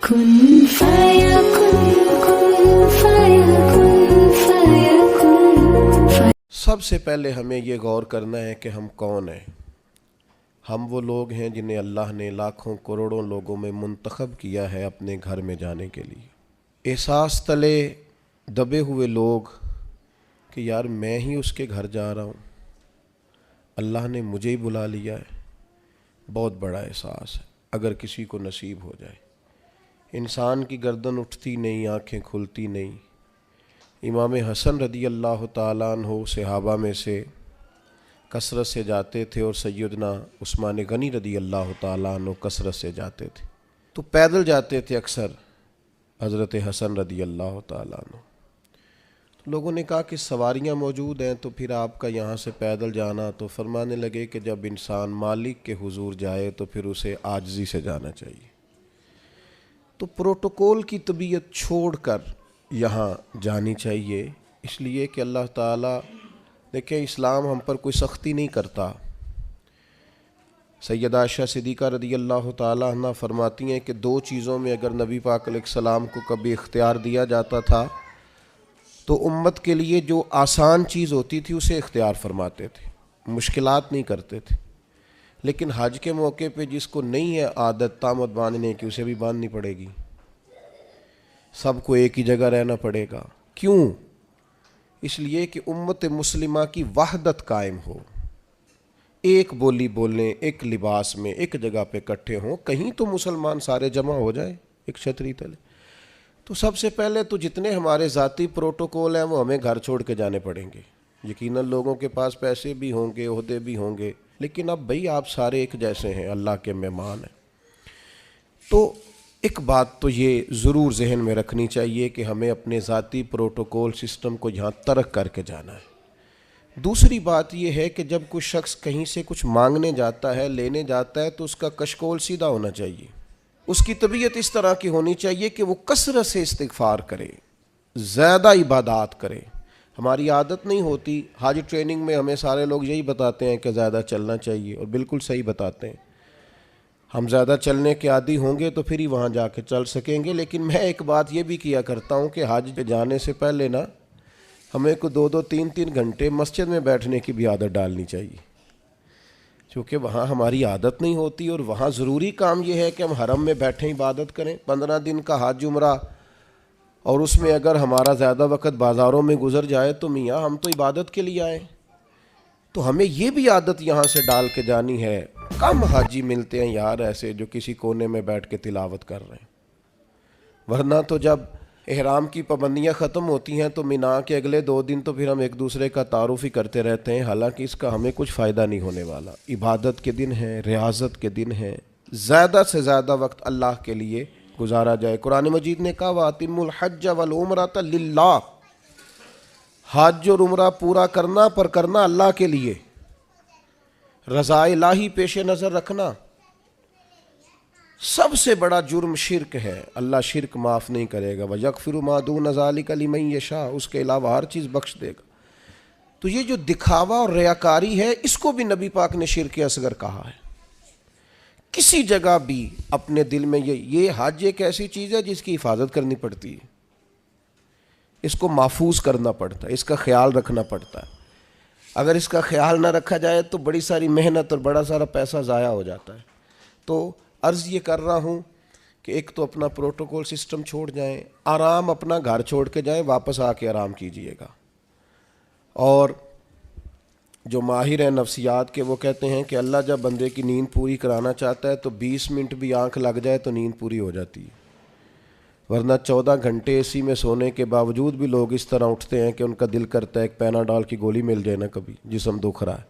كن فيكن كن فيكن فيكن سب سے پہلے ہمیں یہ غور کرنا ہے کہ ہم کون ہیں۔ ہم وہ لوگ ہیں جنہیں اللہ نے لاکھوں کروڑوں لوگوں میں منتخب کیا ہے اپنے گھر میں جانے کے لیے۔ احساس تلے دبے ہوئے لوگ کہ یار میں ہی اس کے گھر جا رہا ہوں، اللہ نے مجھے ہی بلا لیا ہے، بہت بڑا احساس ہے اگر کسی کو نصیب ہو جائے۔ انسان کی گردن اٹھتی نہیں، آنکھیں کھلتی نہیں۔ امام حسن رضی اللہ تعالیٰ عنہ صحابہ میں سے کثرت سے جاتے تھے، اور سیدنا عثمان غنی رضی اللہ تعالیٰ عنہ کثرت سے جاتے تھے، تو پیدل جاتے تھے اکثر حضرت حسن رضی اللہ تعالیٰ عنہ۔ تو لوگوں نے کہا کہ سواریاں موجود ہیں تو پھر آپ کا یہاں سے پیدل جانا، تو فرمانے لگے کہ جب انسان مالک کے حضور جائے تو پھر اسے عاجزی سے جانا چاہیے۔ تو پروٹوکول کی طبیعت چھوڑ کر یہاں جانی چاہیے، اس لیے کہ اللہ تعالیٰ دیکھیں اسلام ہم پر کوئی سختی نہیں کرتا۔ سیدہ عائشہ صدیقہ رضی اللہ تعالیٰ عنہ فرماتی ہیں کہ دو چیزوں میں اگر نبی پاک علیہ السلام کو کبھی اختیار دیا جاتا تھا تو امت کے لیے جو آسان چیز ہوتی تھی اسے اختیار فرماتے تھے، مشکلات نہیں کرتے تھے۔ لیکن حج کے موقع پہ جس کو نہیں ہے عادت تامت باندھنے کی، اسے بھی باندھنی پڑے گی، سب کو ایک ہی جگہ رہنا پڑے گا۔ کیوں؟ اس لیے کہ امت مسلمہ کی وحدت قائم ہو، ایک بولی بولیں، ایک لباس میں ایک جگہ پہ اکٹھے ہوں، کہیں تو مسلمان سارے جمع ہو جائیں ایک چھتری تلے۔ تو سب سے پہلے تو جتنے ہمارے ذاتی پروٹوکول ہیں وہ ہمیں گھر چھوڑ کے جانے پڑیں گے۔ یقیناً لوگوں کے پاس پیسے بھی ہوں گے، عہدے بھی ہوں گے، لیکن اب بھئی آپ سارے ایک جیسے ہیں، اللہ کے مہمان ہیں۔ تو ایک بات تو یہ ضرور ذہن میں رکھنی چاہیے کہ ہمیں اپنے ذاتی پروٹوکول سسٹم کو یہاں ترک کر کے جانا ہے۔ دوسری بات یہ ہے کہ جب کوئی شخص کہیں سے کچھ مانگنے جاتا ہے، لینے جاتا ہے، تو اس کا کشکول سیدھا ہونا چاہیے۔ اس کی طبیعت اس طرح کی ہونی چاہیے کہ وہ کثرت سے استغفار کرے، زیادہ عبادات کرے۔ ہماری عادت نہیں ہوتی، حج ٹریننگ میں ہمیں سارے لوگ یہی بتاتے ہیں کہ زیادہ چلنا چاہیے، اور بالکل صحیح بتاتے ہیں۔ ہم زیادہ چلنے کے عادی ہوں گے تو پھر ہی وہاں جا کے چل سکیں گے۔ لیکن میں ایک بات یہ بھی کیا کرتا ہوں کہ حج پہ جانے سے پہلے نا ہمیں کو 2-3 گھنٹے مسجد میں بیٹھنے کی بھی عادت ڈالنی چاہیے، چونکہ وہاں ہماری عادت نہیں ہوتی، اور وہاں ضروری کام یہ ہے کہ ہم حرم میں بیٹھیں عبادت کریں۔ 15 دن کا حج عمرہ، اور اس میں اگر ہمارا زیادہ وقت بازاروں میں گزر جائے تو میاں ہم تو عبادت کے لیے آئیں، تو ہمیں یہ بھی عادت یہاں سے ڈال کے جانی ہے۔ کم حاجی ملتے ہیں یار ایسے جو کسی کونے میں بیٹھ کے تلاوت کر رہے ہیں، ورنہ تو جب احرام کی پابندیاں ختم ہوتی ہیں تو مینا کے اگلے 2 دن تو پھر ہم ایک دوسرے کا تعارف ہی کرتے رہتے ہیں، حالانکہ اس کا ہمیں کچھ فائدہ نہیں ہونے والا۔ عبادت کے دن ہیں، ریاضت کے دن ہیں، زیادہ سے زیادہ وقت اللہ کے لیے گزارا جائے۔ قرآن مجید نے کہا وَأَتِمُّوا الْحَجَّ وَالْعُمْرَةَ لِلَّهِ، حج اور عمرہ پورا کرنا، پر کرنا اللہ کے لیے، رضا الہی پیش نظر رکھنا۔ سب سے بڑا جرم شرک ہے، اللہ شرک معاف نہیں کرے گا۔ وَيَغْفِرُ مَا دُونَ ذَلِكَ لِمَن يَشَاءُ، اس کے علاوہ ہر چیز بخش دے گا۔ تو یہ جو دکھاوا اور ریاکاری ہے، اس کو بھی نبی پاک نے شرک اصغر کہا ہے۔ کسی جگہ بھی اپنے دل میں یہ حج ایک ایسی چیز ہے جس کی حفاظت کرنی پڑتی ہے، اس کو محفوظ کرنا پڑتا ہے، اس کا خیال رکھنا پڑتا ہے۔ اگر اس کا خیال نہ رکھا جائے تو بڑی ساری محنت اور بڑا سارا پیسہ ضائع ہو جاتا ہے۔ تو عرض یہ کر رہا ہوں کہ ایک تو اپنا پروٹوکول سسٹم چھوڑ جائیں، آرام اپنا گھر چھوڑ کے جائیں، واپس آ کے آرام کیجئے گا۔ اور جو ماہر ہیں نفسیات کے وہ کہتے ہیں کہ اللہ جب بندے کی نیند پوری کرانا چاہتا ہے تو 20 منٹ بھی آنکھ لگ جائے تو نیند پوری ہو جاتی ہے، ورنہ 14 گھنٹے اے سی میں سونے کے باوجود بھی لوگ اس طرح اٹھتے ہیں کہ ان کا دل کرتا ہے ایک پیناڈول کی گولی مل جائے نا، کبھی جسم دکھ رہا ہے۔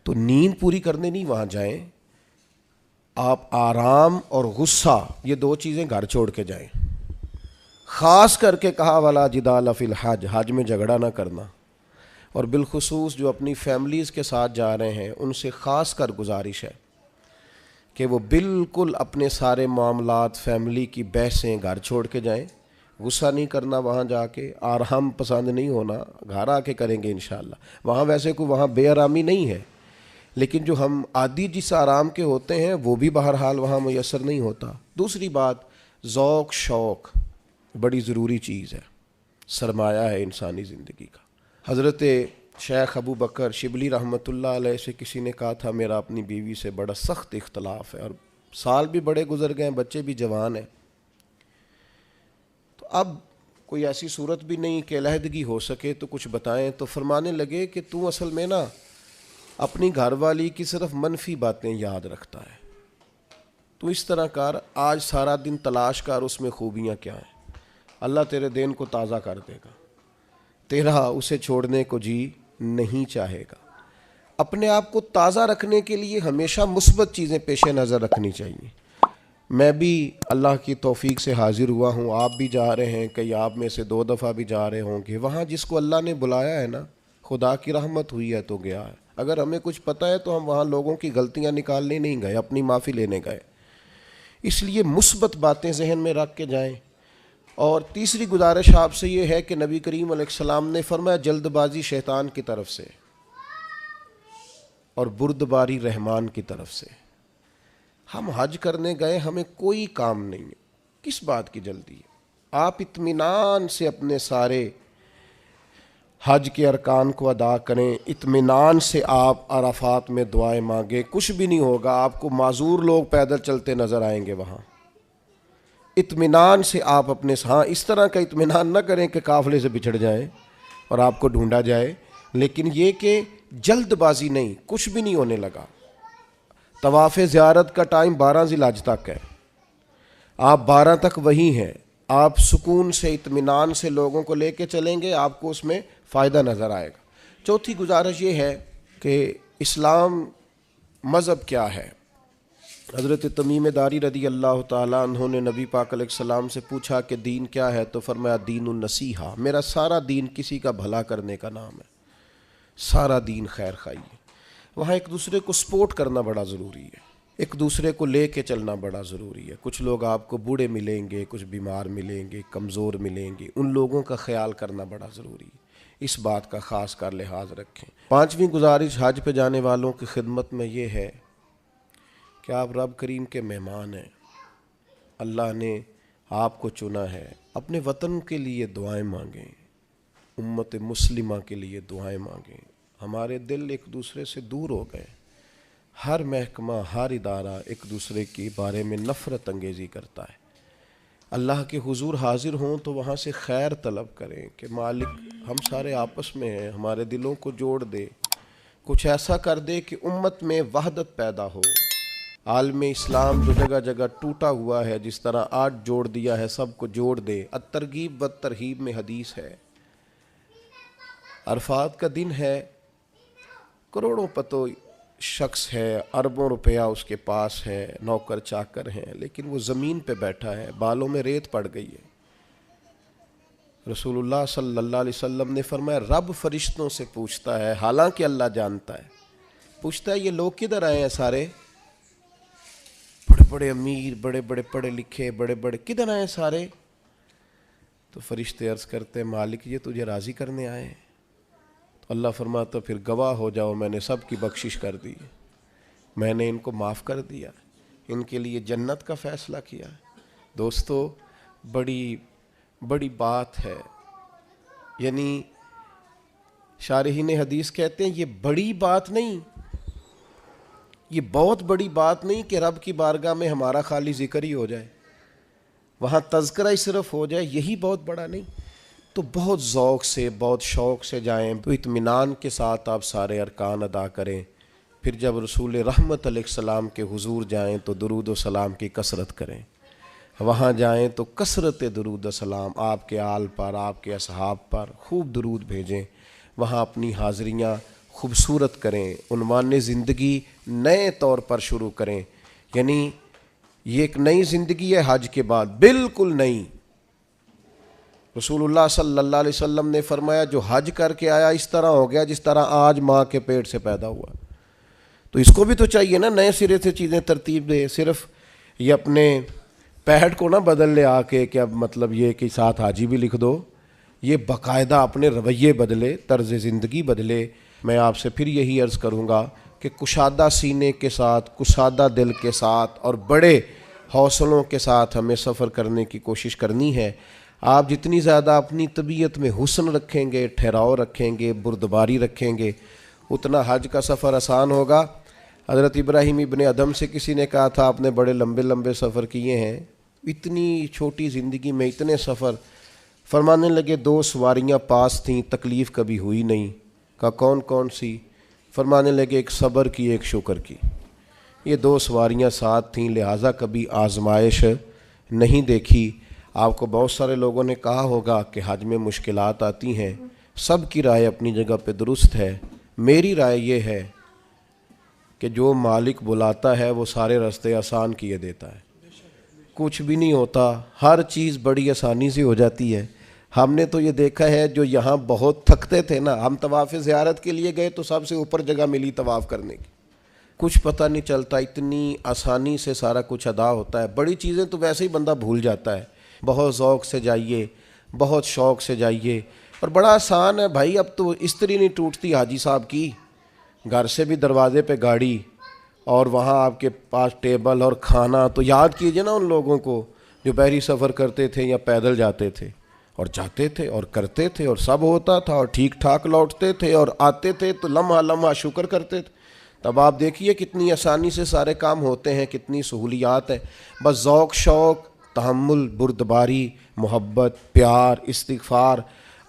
تو نیند پوری کرنے نہیں وہاں جائیں، آپ آرام اور غصہ یہ 2 چیزیں گھر چھوڑ کے جائیں۔ خاص کر کے کہا وَلَا جِدَالَ فِي الْحَجِّ، حج میں جھگڑا نہ کرنا، اور بالخصوص جو اپنی فیملیز کے ساتھ جا رہے ہیں ان سے خاص کر گزارش ہے کہ وہ بالکل اپنے سارے معاملات، فیملی کی بحثیں گھر چھوڑ کے جائیں۔ غصہ نہیں کرنا وہاں جا کے، آرام پسند نہیں ہونا، گھر آ کے کریں گے انشاءاللہ۔ وہاں ویسے کوئی وہاں بے آرامی نہیں ہے، لیکن جو ہم عادی جس آرام کے ہوتے ہیں وہ بھی بہرحال وہاں میسر نہیں ہوتا۔ دوسری بات، ذوق شوق بڑی ضروری چیز ہے، سرمایہ ہے انسانی زندگی کا۔ حضرت شیخ ابو بکر شبلی رحمۃ اللہ علیہ سے کسی نے کہا تھا میرا اپنی بیوی سے بڑا سخت اختلاف ہے، اور سال بھی بڑے گزر گئے ہیں، بچے بھی جوان ہیں، تو اب کوئی ایسی صورت بھی نہیں کہ علیحدگی ہو سکے، تو کچھ بتائیں۔ تو فرمانے لگے کہ تو اصل میں نا اپنی گھر والی کی صرف منفی باتیں یاد رکھتا ہے، تو اس طرح کر، آج سارا دن تلاش کر اس میں خوبیاں کیا ہیں، اللہ تیرے دین کو تازہ کر دے گا، تیرا اسے چھوڑنے کو جی نہیں چاہے گا۔ اپنے آپ کو تازہ رکھنے کے لیے ہمیشہ مثبت چیزیں پیش نظر رکھنی چاہیے۔ میں بھی اللہ کی توفیق سے حاضر ہوا ہوں، آپ بھی جا رہے ہیں، کئی آپ میں سے 2 دفعہ بھی جا رہے ہوں گے، وہاں جس کو اللہ نے بلایا ہے نا، خدا کی رحمت ہوئی ہے تو گیا ہے۔ اگر ہمیں کچھ پتہ ہے تو ہم وہاں لوگوں کی غلطیاں نکالنے نہیں گئے، اپنی معافی لینے گئے۔ اس لیے مثبت باتیں ذہن میں رکھ کے جائیں۔ اور تیسری گزارش آپ سے یہ ہے کہ نبی کریم علیہ السلام نے فرمایا جلد بازی شیطان کی طرف سے اور بردباری رحمان کی طرف سے۔ ہم حج کرنے گئے، ہمیں کوئی کام نہیں ہے، کس بات کی جلدی ہے؟ آپ اطمینان سے اپنے سارے حج کے ارکان کو ادا کریں، اطمینان سے آپ عرفات میں دعائیں مانگیں، کچھ بھی نہیں ہوگا، آپ کو معذور لوگ پیدل چلتے نظر آئیں گے وہاں۔ اطمینان سے آپ اپنے اس طرح کا اطمینان نہ کریں کہ قافلے سے بچھڑ جائیں اور آپ کو ڈھونڈا جائے، لیکن یہ کہ جلد بازی نہیں، کچھ بھی نہیں ہونے لگا۔ طواف زیارت کا ٹائم 12 ذی الحج تک ہے، آپ 12 تک وہی ہیں، آپ سکون سے اطمینان سے لوگوں کو لے کے چلیں گے، آپ کو اس میں فائدہ نظر آئے گا۔ چوتھی گزارش یہ ہے کہ اسلام مذہب کیا ہے؟ حضرت تمیم داری رضی اللہ تعالیٰ عنہ نے نبی پاک علیہ السلام سے پوچھا کہ دین کیا ہے، تو فرمایا دین النصیحہ، میرا سارا دین کسی کا بھلا کرنے کا نام ہے، سارا دین خیر خواہی ہے۔ وہاں ایک دوسرے کو سپورٹ کرنا بڑا ضروری ہے، ایک دوسرے کو لے کے چلنا بڑا ضروری ہے۔ کچھ لوگ آپ کو بوڑھے ملیں گے، کچھ بیمار ملیں گے، کمزور ملیں گے، ان لوگوں کا خیال کرنا بڑا ضروری ہے، اس بات کا خاص کر لحاظ رکھیں۔ 5ویں گزارش حج پہ جانے والوں کی خدمت میں یہ ہے کہ آپ رب کریم کے مہمان ہیں، اللہ نے آپ کو چنا ہے، اپنے وطن کے لیے دعائیں مانگیں، امت مسلمہ کے لیے دعائیں مانگیں۔ ہمارے دل ایک دوسرے سے دور ہو گئے، ہر محکمہ ہر ادارہ ایک دوسرے کے بارے میں نفرت انگیزی کرتا ہے۔ اللہ کے حضور حاضر ہوں تو وہاں سے خیر طلب کریں کہ مالک ہم سارے آپس میں ہیں، ہمارے دلوں کو جوڑ دے، کچھ ایسا کر دے کہ امت میں وحدت پیدا ہو۔ عالم اسلام جو جگہ جگہ ٹوٹا ہوا ہے، جس طرح آج جوڑ دیا ہے، سب کو جوڑ دے۔ الترغیب والترہیب میں حدیث ہے، عرفات کا دن ہے، کروڑوں پتو شخص ہے، اربوں روپیہ اس کے پاس ہے، نوکر چاکر ہیں، لیکن وہ زمین پہ بیٹھا ہے، بالوں میں ریت پڑ گئی ہے۔ رسول اللہ صلی اللہ علیہ وسلم نے فرمایا رب فرشتوں سے پوچھتا ہے، حالانکہ اللہ جانتا ہے، پوچھتا ہے یہ لوگ کدھر آئے ہیں سارے؟ بڑے بڑے امیر، بڑے بڑے پڑھے لکھے، بڑے بڑے، کدھر آئے ہیں سارے؟ تو فرشتے عرض کرتے ہیں مالک یہ تجھے راضی کرنے آئے ہیں۔ اللہ فرماتا پھر گواہ ہو جاؤ، میں نے سب کی بخشش کر دی، میں نے ان کو معاف کر دیا، ان کے لیے جنت کا فیصلہ کیا۔ دوستو بڑی بڑی بات ہے، یعنی شارحین حدیث کہتے ہیں یہ بڑی بات نہیں، یہ بہت بڑی بات نہیں کہ رب کی بارگاہ میں ہمارا خالی ذکر ہی ہو جائے، وہاں تذکرہ ہی صرف ہو جائے، یہی بہت بڑا نہیں۔ تو بہت ذوق سے، بہت شوق سے جائیں، تو اطمینان کے ساتھ آپ سارے ارکان ادا کریں۔ پھر جب رسول رحمت علیہ السلام کے حضور جائیں تو درود و سلام کی کثرت کریں، وہاں جائیں تو کثرت درود و سلام آپ کے آل پر، آپ کے اصحاب پر خوب درود بھیجیں، وہاں اپنی حاضریاں خوبصورت کریں، عنوان زندگی نئے طور پر شروع کریں، یعنی یہ ایک نئی زندگی ہے حج کے بعد، بالکل نئی۔ رسول اللہ صلی اللہ علیہ وسلم نے فرمایا جو حج کر کے آیا اس طرح ہو گیا جس طرح آج ماں کے پیٹ سے پیدا ہوا۔ تو اس کو بھی تو چاہیے نا نئے سرے سے چیزیں ترتیب دے، صرف یہ اپنے پیٹ کو نہ بدل لے آ کے کہ اب مطلب یہ کہ ساتھ حاجی بھی لکھ دو، یہ باقاعدہ اپنے رویے بدلے، طرز زندگی بدلے۔ میں آپ سے پھر یہی عرض کروں گا کہ کشادہ سینے کے ساتھ، کشادہ دل کے ساتھ اور بڑے حوصلوں کے ساتھ ہمیں سفر کرنے کی کوشش کرنی ہے۔ آپ جتنی زیادہ اپنی طبیعت میں حسن رکھیں گے، ٹھہراؤ رکھیں گے، بردباری رکھیں گے، اتنا حج کا سفر آسان ہوگا۔ حضرت ابراہیم ابن ادم سے کسی نے کہا تھا آپ نے بڑے لمبے لمبے سفر کیے ہیں، اتنی چھوٹی زندگی میں اتنے سفر؟ فرمانے لگے 2 سواریاں پاس تھیں، تکلیف کبھی ہوئی نہیں۔ کہا کون کون سی؟ فرمانے لگے ایک صبر کی، ایک شکر کی۔ یہ 2 سواریاں ساتھ تھیں، لہٰذا کبھی آزمائش نہیں دیکھی۔ آپ کو بہت سارے لوگوں نے کہا ہوگا کہ حج میں مشکلات آتی ہیں، سب کی رائے اپنی جگہ پہ درست ہے۔ میری رائے یہ ہے کہ جو مالک بلاتا ہے وہ سارے راستے آسان کیے دیتا ہے، کچھ بھی نہیں ہوتا، ہر چیز بڑی آسانی سے ہو جاتی ہے۔ ہم نے تو یہ دیکھا ہے جو یہاں بہت تھکتے تھے نا، ہم طواف زیارت کے لیے گئے تو سب سے اوپر جگہ ملی طواف کرنے کی، کچھ پتہ نہیں چلتا، اتنی آسانی سے سارا کچھ ادا ہوتا ہے۔ بڑی چیزیں تو ویسے ہی بندہ بھول جاتا ہے۔ بہت ذوق سے جائیے، بہت شوق سے جائیے، اور بڑا آسان ہے بھائی۔ اب تو استری نہیں ٹوٹتی حاجی صاحب کی، گھر سے بھی دروازے پہ گاڑی، اور وہاں آپ کے پاس ٹیبل اور کھانا۔ تو یاد کیجئے نا ان لوگوں کو جو بحری سفر کرتے تھے یا پیدل جاتے تھے، اور جاتے تھے اور کرتے تھے اور سب ہوتا تھا، اور ٹھیک ٹھاک لوٹتے تھے اور آتے تھے تو لمحہ لمحہ شکر کرتے تھے۔ تب آپ دیکھیے کتنی آسانی سے سارے کام ہوتے ہیں، کتنی سہولیات ہیں۔ بس ذوق شوق، تحمل، بردباری، محبت، پیار، استغفار۔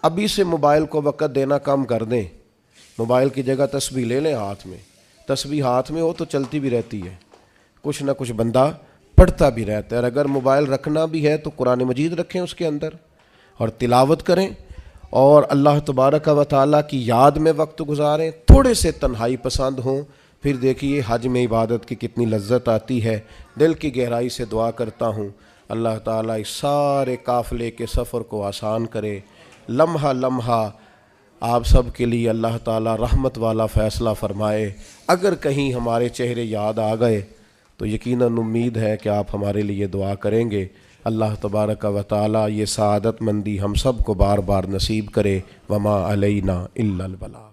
ابھی سے موبائل کو وقت دینا کم کر دیں۔ موبائل کی جگہ تسبیح لے لیں ہاتھ میں، تسبیح ہاتھ میں ہو تو چلتی بھی رہتی ہے، کچھ نہ کچھ بندہ پڑھتا بھی رہتا ہے۔ اور اگر موبائل رکھنا بھی ہے تو قرآن مجید رکھیں اس کے اندر اور تلاوت کریں، اور اللہ تبارک و تعالیٰ کی یاد میں وقت گزاریں۔ تھوڑے سے تنہائی پسند ہوں، پھر دیکھیے حج میں عبادت کی کتنی لذت آتی ہے۔ دل کی گہرائی سے دعا کرتا ہوں اللہ تعالیٰ اس سارے قافلے کے سفر کو آسان کرے۔ لمحہ لمحہ آپ سب کے لیے اللہ تعالیٰ رحمت والا فیصلہ فرمائے۔ اگر کہیں ہمارے چہرے یاد آ گئے تو یقیناً امید ہے کہ آپ ہمارے لیے دعا کریں گے۔ اللہ تبارک و تعالیٰ یہ سعادت مندی ہم سب کو بار بار نصیب کرے۔ وما علینا الا البلاغ۔